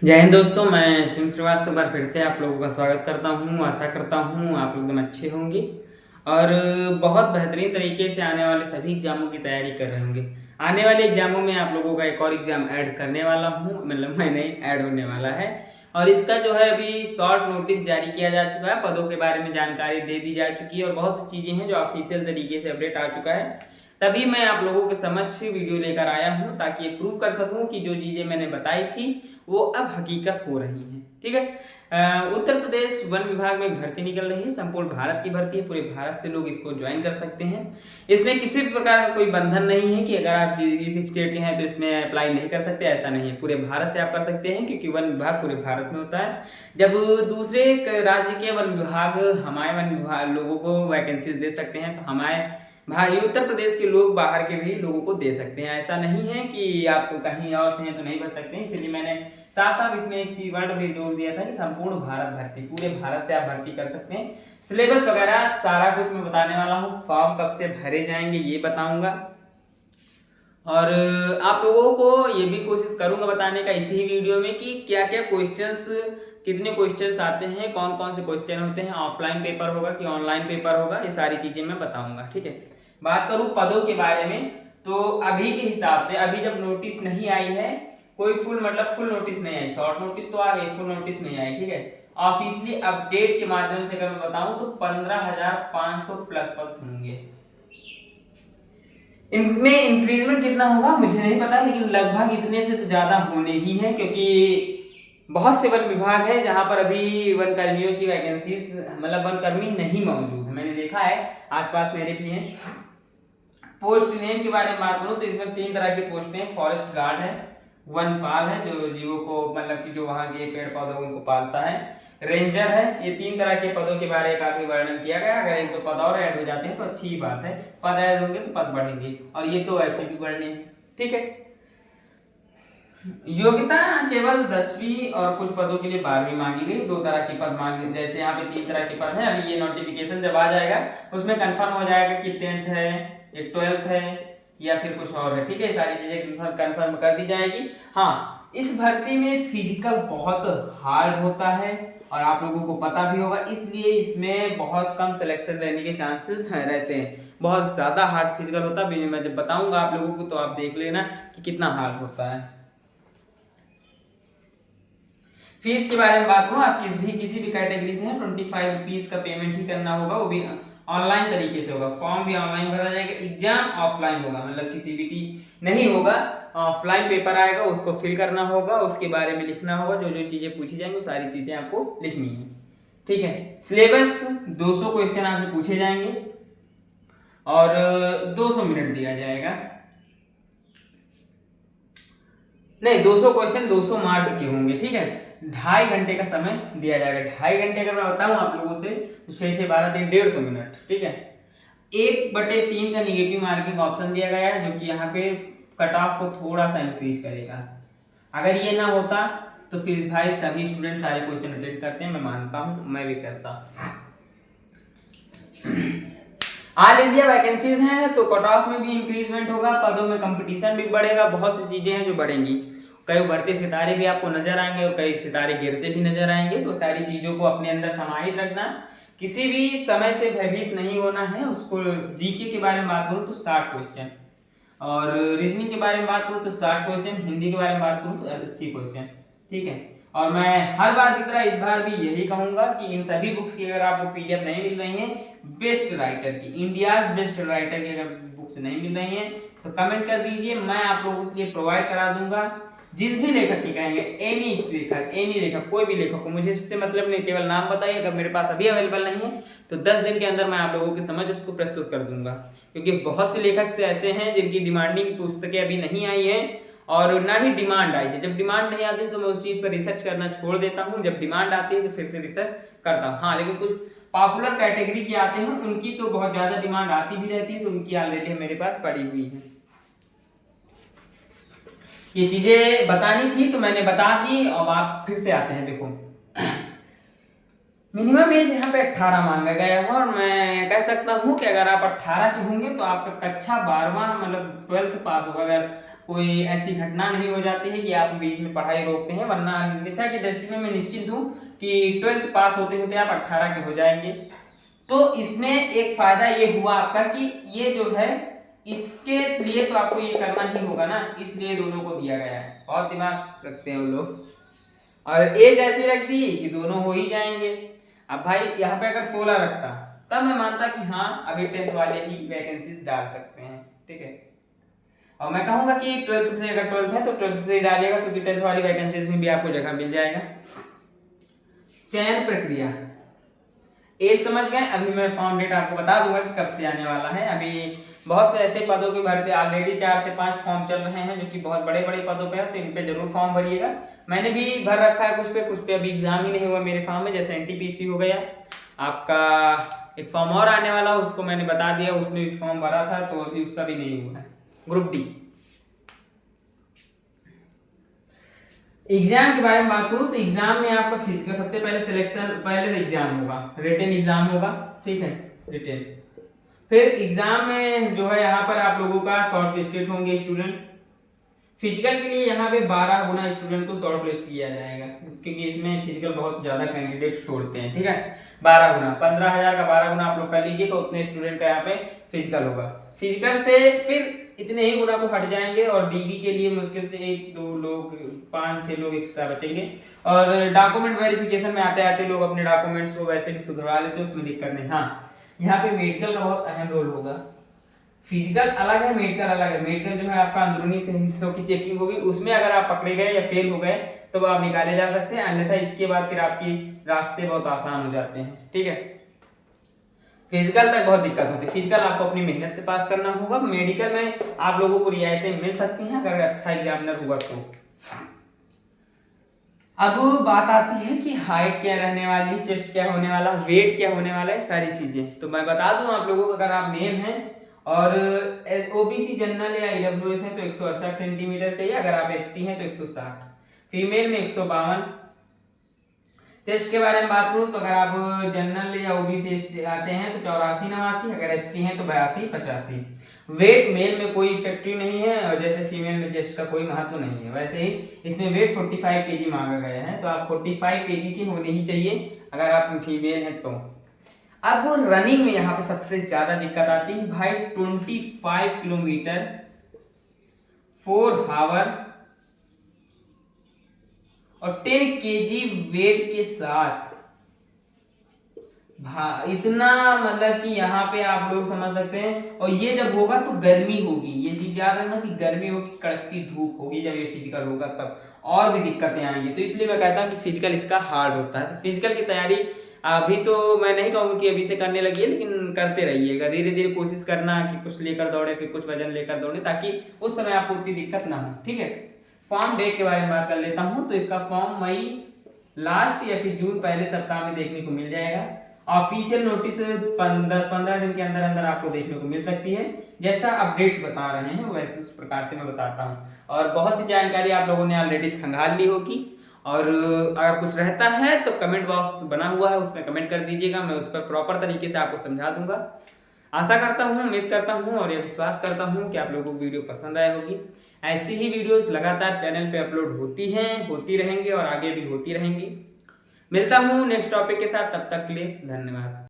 जय हिंद दोस्तों, मैं सिंह श्रीवास्तव बार फिर से आप लोगों का स्वागत करता हूं। आशा करता हूं आप लोग एकदम अच्छे होंगे और बहुत बेहतरीन तरीके से आने वाले सभी एग्जामों की तैयारी कर रहे होंगे। आने वाले एग्जामों में आप लोगों का एक और एग्जाम ऐड करने वाला हूं, मतलब मैं नहीं, ऐड होने वाला है। और इसका जो है अभी शॉर्ट नोटिस जारी किया जा चुका है, पदों के बारे में जानकारी दे दी जा चुकी है और बहुत सी चीज़ें हैं जो ऑफिशियल तरीके से अपडेट आ चुका है। तभी मैं आप लोगों के समक्ष वीडियो लेकर आया हूं ताकि ये प्रूव कर सकूं कि जो चीज़ें मैंने बताई थी वो अब हकीकत हो रही है। ठीक है। उत्तर प्रदेश वन विभाग में एक भर्ती निकल रही है, संपूर्ण भारत की भर्ती है, पूरे भारत से लोग इसको ज्वाइन कर सकते हैं। इसमें किसी भी प्रकार का कोई बंधन नहीं है कि अगर आप इस स्टेट के हैं तो इसमें अप्लाई नहीं कर सकते, ऐसा नहीं है। पूरे भारत से आप कर सकते हैं क्योंकि वन विभाग पूरे भारत में होता है। जब दूसरे राज्य के वन विभाग हमारे वन विभाग लोगों को वैकेंसीज दे सकते हैं तो हमारे भाई उत्तर प्रदेश के लोग बाहर के भी लोगों को दे सकते हैं। ऐसा नहीं है कि आप कहीं और थे तो नहीं भर सकते हैं। इसलिए मैंने साफ साफ इसमें एक चीज वर्ड भी जोड़ दिया था कि संपूर्ण भारत भर्ती, पूरे भारत से आप भर्ती कर सकते हैं। सिलेबस वगैरह सारा कुछ मैं बताने वाला हूँ। फॉर्म कब से भरे जाएंगे ये बताऊंगा और आप लोगों को ये भी कोशिश करूंगा बताने का इसी ही वीडियो में कि क्या क्या क्वेश्चंस, कितने क्वेश्चंस आते हैं, कौन कौन से क्वेश्चन होते हैं, ऑफलाइन पेपर होगा कि ऑनलाइन पेपर होगा, ये सारी चीजें मैं बताऊंगा। ठीक है। बात करूं पदों के बारे में तो अभी के हिसाब से अभी जब नोटिस नहीं आई है, कोई फुल नोटिस नहीं आई, शॉर्ट नोटिस तो आ गई, फुल नोटिस नहीं आई। ठीक है। ऑफिशियली अपडेट के माध्यम से अगर मैं बताऊं तो 15,500 प्लस पद होंगे। इनमें इंक्रीजमेंट कितना होगा मुझे नहीं पता, लेकिन लगभग इतने से तो ज्यादा होने ही है क्योंकि बहुत से वन विभाग है जहां पर अभी वन कर्मियों की वैकेंसीज, मतलब वन कर्मी नहीं मौजूद है। मैंने देखा है, आसपास मेरे भी हैं। पोस्ट नेम के बारे में बात करूं तो इसमें 3 तरह की पोस्टें हैं। फॉरेस्ट गार्ड है, वनपाल है जो जीवों को, मतलब कि जो वहां के पेड़ पौधों उनको पालता है, रेंजर है। ये 3 तरह के पदों के बारे में काफी वर्णन किया गया। अगर एक 2 पद और ऐड हो जाते हैं तो अच्छी ही बात है, पद ऐड होंगे तो पद बढ़ेंगे और ये तो ऐसे भी बढ़ने हैं। ठीक है। योग्यता केवल 10वीं और कुछ पदों के लिए 12वीं मांगी गई। 2 तरह के पद मांगे, जैसे यहाँ पे 3 तरह के पद हैं। अभी ये नोटिफिकेशन जब आ जाएगा उसमें कंफर्म हो जाएगा कि 10th है, एक 12th है या फिर कुछ और है। ठीक है। सारी चीजें कंफर्म कर दी जाएगी। हाँ, इस भर्ती में फिजिकल बहुत हार्ड होता है और आप लोगों को पता भी होगा, इसलिए इसमें बहुत कम सिलेक्शन रहने के चांसेस रहते हैं। बहुत ज्यादा हार्ड फिजिकल होता है। मैं जब बताऊंगा आप लोगों को तो आप देख लेना कि कितना हार्ड होता है। फीस के बारे में बात करूं, आप किसी भी कैटेगरी से हैं 25 रुपीज का पेमेंट ही करना होगा, वो भी ऑनलाइन तरीके से होगा। फॉर्म भी ऑनलाइन भरा जाएगा, एग्जाम ऑफलाइन होगा, मतलब कि सीबीटी नहीं होगा, ऑफलाइन पेपर आएगा, उसको फिल करना होगा, उसके बारे में लिखना होगा, जो जो चीजें पूछी जाएंगी वो सारी चीजें आपको लिखनी है। ठीक है। सिलेबस 200 क्वेश्चन आपसे पूछे जाएंगे और 200 मिनट दिया जाएगा। नहीं, 200 क्वेश्चन 200 मार्क के होंगे। ठीक है। 2.5 घंटे का समय दिया जाएगा। 2.5 घंटे अगर मैं बताऊं आप लोगों से तो 6 से 12 दिन 150 मिनट। ठीक है। 1/3 का निगेटिव मार्किंग ऑप्शन दिया गया है जो कि यहाँ पे कट ऑफ को थोड़ा सा इंक्रीज करेगा। अगर ये ना होता तो फिर भाई सभी स्टूडेंट सारे क्वेश्चन अटेंड करते हैं, मैं मानता हूँ, मैं भी करता। ऑल इंडिया वैकेंसीज हैं तो कट ऑफ में भी इंक्रीजमेंट होगा, पदों में कंपटीशन भी बढ़ेगा, बहुत सी चीजें हैं जो बढ़ेंगी। कई बढ़ते सितारे भी आपको नजर आएंगे और कई सितारे गिरते भी नजर आएंगे। तो सारी चीजों को अपने अंदर समाहित रखना, किसी भी समय से भयभीत नहीं होना है। उसको जीके के बारे में बात करूँ तो 60 क्वेश्चन और रीजनिंग के बारे में बात करूँ तो 60 क्वेश्चन, हिंदी के बारे में बात करूँ तो 80 क्वेश्चन। ठीक है। और मैं हर बार की तरह इस बार भी यही कहूंगा कि इन सभी बुक्स की अगर आपको पीडीएफ नहीं मिल रही है, बेस्ट राइटर की, इंडियाज बेस्ट राइटर की अगर बुक्स नहीं मिल रही है तो कमेंट कर दीजिए, मैं आप लोगों के लिए प्रोवाइड करा दूंगा। जिस भी लेखक की कहेंगे, एनी लेखक, कोई भी लेखक को, मुझे इससे मतलब नहीं, केवल नाम बताइए। अगर मेरे पास अभी अवेलेबल नहीं है तो 10 दिन के अंदर मैं आप लोगों के समझ उसको प्रस्तुत कर दूंगा, क्योंकि बहुत से लेखक से ऐसे हैं जिनकी डिमांडिंग पुस्तकें अभी नहीं आई है और ना ही डिमांड आई है। जब डिमांड नहीं आती तो मैं उस चीज पर रिसर्च करना छोड़ देता हूँ, जब डिमांड आती है तो फिर से रिसर्च करता हूँ। हाँ, लेकिन कुछ पॉपुलर कैटेगरी के आते हैं उनकी तो बहुत ज्यादा डिमांड आती भी रहती है, तो उनकी ऑलरेडी मेरे पास पड़ी हुई है। ये चीजें बतानी थी तो मैंने बता दी। अब आप फिर से आते हैं, देखो मिनिमम एज यहाँ पे 18 मांगा गया है और मैं कह सकता हूँ कि अगर आप 18 के होंगे तो आपका कक्षा 12वां मतलब 12th पास होगा। अगर कोई ऐसी घटना नहीं हो जाती है कि आप बीच में पढ़ाई रोकते हैं, वरना अन्यथा की दृष्टि में मैं निश्चिंत हूँ कि 12th पास होते होते आप 18 के हो जाएंगे। तो इसमें एक फायदा ये हुआ आपका कि ये जो है इसके लिए तो आपको ये करना ही होगा ना, इसलिए दोनों को दिया गया है। बहुत दिमाग रखते हैं वो लोग। और एज ऐसी रख दी कि दोनों हो ही जाएंगे। अब भाई यहाँ पे अगर 16 रखता तब मैं मानता कि हाँ अभी 10th वाले ही वैकेंसीज डाल सकते हैं, ठीक है। और मैं कहूंगा कि 12th से, अगर 12th है तो 12th से ही डालिएगा, क्योंकि 10th वाली वैकेंसीज में भी आपको जगह मिल जाएगा। चयन प्रक्रिया एज समझ गए। अभी मैं फॉर्म डेट आपको बता दूंगा कि कब से आने वाला है। अभी बहुत से ऐसे पदों की भर्ती ऑलरेडी 4 से 5 फॉर्म चल रहे हैं जो कि बहुत बड़े बड़े पदों पे है, तो इन पे जरूर फॉर्म भरिएगा। मैंने भी भर रखा है कुछ पे अभी एग्जाम ही नहीं हुआ मेरे फॉर्म में। जैसे NTPC हो गया, आपका एक फॉर्म और आने वाला, उसको मैंने बता दिया, उसमें भी फॉर्म भरा था तो अभी उसका भी नहीं हुआ है। ग्रुप D एग्जाम के बारे में बात करूं तो एग्जाम में आपका फिजिकल सबसे पहले सिलेक्शन, पहले तो एग्जाम होगा, रिटन एग्जाम होगा, ठीक है, रिटन। फिर एग्जाम में जो है यहाँ पर आप लोगों का शॉर्ट लिस्टेड होंगे स्टूडेंट। फिजिकल के लिए यहाँ पे 12 गुना स्टूडेंट को शॉर्ट लिस्ट किया जाएगा, क्योंकि इसमें फिजिकल बहुत ज्यादा कैंडिडेट छोड़ते हैं, ठीक है। 12 गुना 15,000 का 12 गुना आप लोग कर लीजिए तो उतने स्टूडेंट का यहाँ पे फिजिकल होगा। फिजिकल से फिर इतने ही गुना को हट जाएंगे और DB के लिए मुश्किल से 1-2 लोग, 5-6 लोग एक्स्ट्रा बचेंगे। और डॉक्यूमेंट वेरिफिकेशन में आते आते लोग अपने डॉक्यूमेंट्स को वैसे भी सुधरवा लेते हैं, उसमें दिक्कत नहीं। हाँ, यहाँ पे मेडिकल का बहुत अहम रोल होगा। फिजिकल अलग है, मेडिकल अलग है। मेडिकल जो है आपका अंदरूनी से हिस्सों की चेकिंग होगी, उसमें अगर आप पकड़े गए या फेल हो गए तो आप निकाले जा सकते हैं, अन्यथा इसके बाद फिर आपकी रास्ते बहुत आसान हो जाते हैं, ठीक है। फिजिकल तक बहुत दिक्कत होती है, फिजिकल आपको अपनी मेहनत से पास करना होगा। मेडिकल में आप लोगों को रियायतें मिल सकती हैं अगर अच्छा एग्जामिनर हुआ तो। अब बात आती है कि हाइट क्या रहने वाली, चेस्ट क्या होने वाला, वेट क्या होने वाला है, सारी चीजें तो मैं बता दूं आप लोगों को। अगर आप मेल हैं और OBC जनरल या EWS है तो 168 सेंटीमीटर चाहिए, अगर आप ST हैं तो 160, फीमेल में 152। चेस्ट के बारे में बात करूं तो अगर आप जनरल या OBC आते हैं तो 84-89, अगर ST हैं तो 82-85। वेट मेल में कोई इफेक्टिव नहीं है, और जैसे फीमेल में चेस्ट का कोई महत्व नहीं है, वैसे ही इसमें वेट 45 kg मांगा गया है, तो आप 45 kg की होनी ही चाहिए अगर आप फीमेल हैं तो। अब रनिंग में यहाँ पे सबसे ज्यादा दिक्कत आती है भाई। 25 किलोमीटर 4 आवर और 10 kg वेट के साथ, इतना मतलब कि यहाँ पे आप लोग समझ सकते हैं। और ये जब होगा तो गर्मी होगी, ये चीज याद रखना कि गर्मी होगी, कड़कती धूप होगी जब ये फिजिकल होगा, तब और भी दिक्कतें आएंगी। तो इसलिए मैं कहता हूँ कि फिजिकल इसका हार्ड होता है। तो फिजिकल की तैयारी अभी तो मैं नहीं कहूँगा कि अभी से करने लगी है, लेकिन करते रहिएगा, धीरे धीरे कोशिश करना कि कुछ लेकर दौड़े, फिर कुछ वजन लेकर दौड़े, ताकि उस समय आपको उतनी दिक्कत ना हो, ठीक है। फॉर्म डेट के बारे में बात कर लेता हूँ। तो इसका फॉर्म मई लास्ट या फिर जून पहले सप्ताह में देखने को मिल जाएगा। ऑफिशियल नोटिस 15 दिन के अंदर अंदर आपको देखने को मिल सकती है। जैसा अपडेट्स बता रहे हैं वैसे उस प्रकार से मैं बताता हूँ। और बहुत सी जानकारी आप लोगों ने ऑलरेडी खंगाल ली होगी, और अगर कुछ रहता है तो कमेंट बॉक्स बना हुआ है, उसमें कमेंट कर दीजिएगा, मैं उस पर प्रॉपर तरीके से आपको समझा दूंगा। आशा करता हूँ, उम्मीद करता हूँ और ये विश्वास करता हूँ कि आप लोगों को वीडियो पसंद आए होगी। ऐसी ही वीडियोस लगातार चैनल पे अपलोड होती हैं, होती रहेंगी और आगे भी होती रहेंगी। मिलता हूँ नेक्स्ट टॉपिक के साथ, तब तक के लिए धन्यवाद।